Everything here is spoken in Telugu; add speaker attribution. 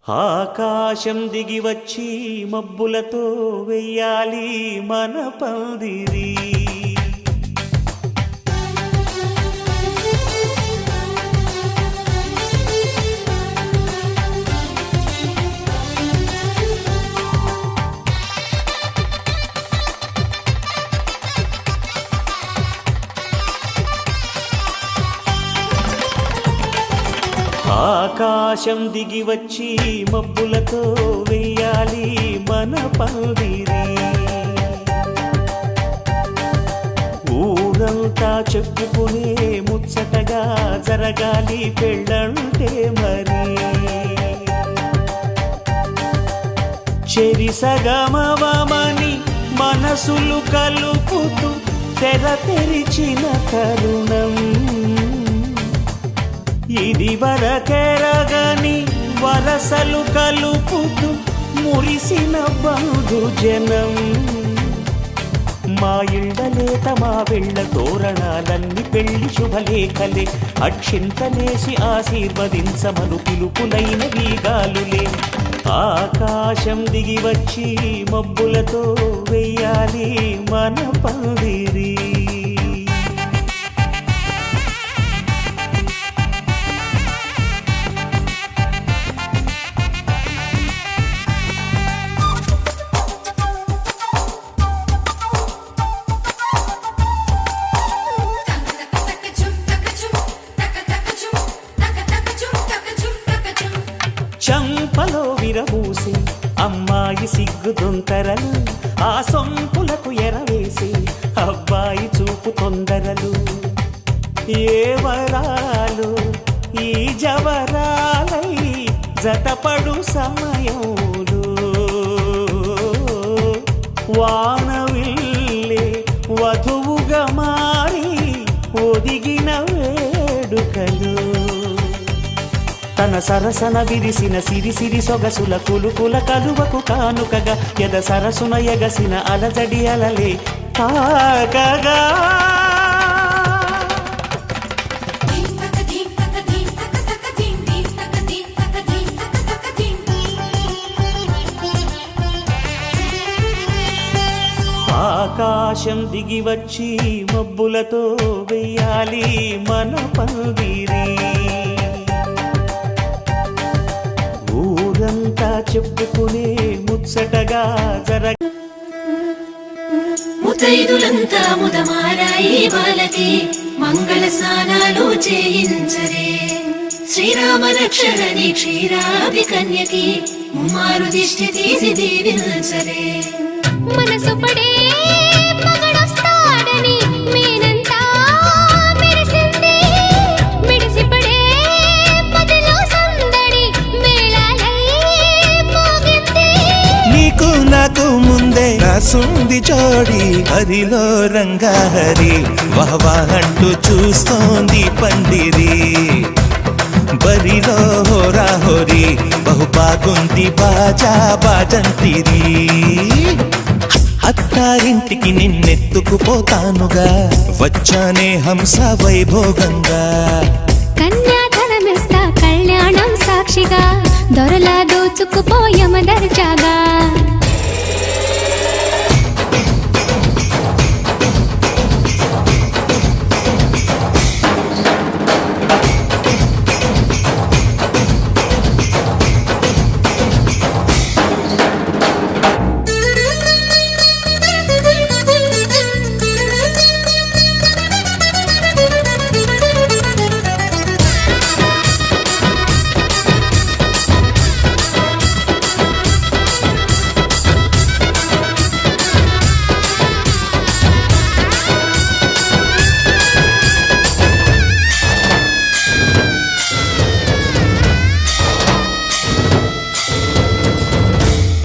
Speaker 1: ఆకాశం దిగి వచ్చి మబ్బులతో వెయ్యాలి మన పందిరి. ఆకాశం దిగి వచ్చి మబ్బులతో వెయ్యాలి మన పందిరి. ఊరంతా చెప్పుకునే ముచ్చటగా జరగాలి పెళ్ళంటే మరి. చెరిసగమవమని మనసులు కలుపుతూ తెర తెరిచిన తరుణం ఇది వరకెరగని వరసలు కలుపుతూ మురిసిన బంధుజనం. మా ఇళ్ళలేత మా వెళ్ళ తోరణాలన్నీ పెళ్లి శుభలేఖలే. అక్షింతలేసి ఆశీర్వదించమను పిలుపులైన వీగాలులే. ఆకాశం దిగి వచ్చి మబ్బులతో వెయ్యాలి మన పందిరి. చంపలో విరబూసి అమ్మాయి సిగ్గుదొంతరలు, ఆ సొంపులకు ఎరవేసి అబ్బాయి చూపు తొందరలు. ఏ వరాలు ఈ జవరాలై జతపడు సమయంలో వానవిల్లే వధువుగా మారి ఒదిగిన వేడుకలు. తన సరసన విరిసిన సిరిసిరి సొగసుల కులుకుల కలువకు కానుకగా ఎద సరసున ఎగసిన అలజడి అలలే తాకగా. ఆకాశం దిగి వచ్చి మబ్బులతో వెయ్యాలి మన పందిరి. ఊరంతా చెప్పుకునే ముచ్చటగా జరగ.
Speaker 2: ముతైదులంతా ముదమారాయి బాలకి మంగళ స్నానాలు చేయించరే. శ్రీరామ రక్షణని క్షీరాభి కన్యకి ముమ్మారు దిష్టి తీసి దీవించరే. మనసు పడే మగడొస్తాడని మేనంతా మెరిసింది. మెరిసి పడే మదిలో సందడి మేళాలై మోగింది.
Speaker 3: నీకు నాకు ముందే రాసుంది జోడి హరిలో రంగాహరి. వహవాహంటూ చూస్తోంది పందిరి. బరిలో హోరాహోరి బహు బాగుంది బాజా బాజంతిరి. అత్తారింటికి నిన్నెత్తుకుపోతానుగా వచ్చానే హంస వైభోగంగా.
Speaker 2: కన్యాధనమిస్తా కళ్యాణం సాక్షిగా దొరలా దోచుకుపోయమద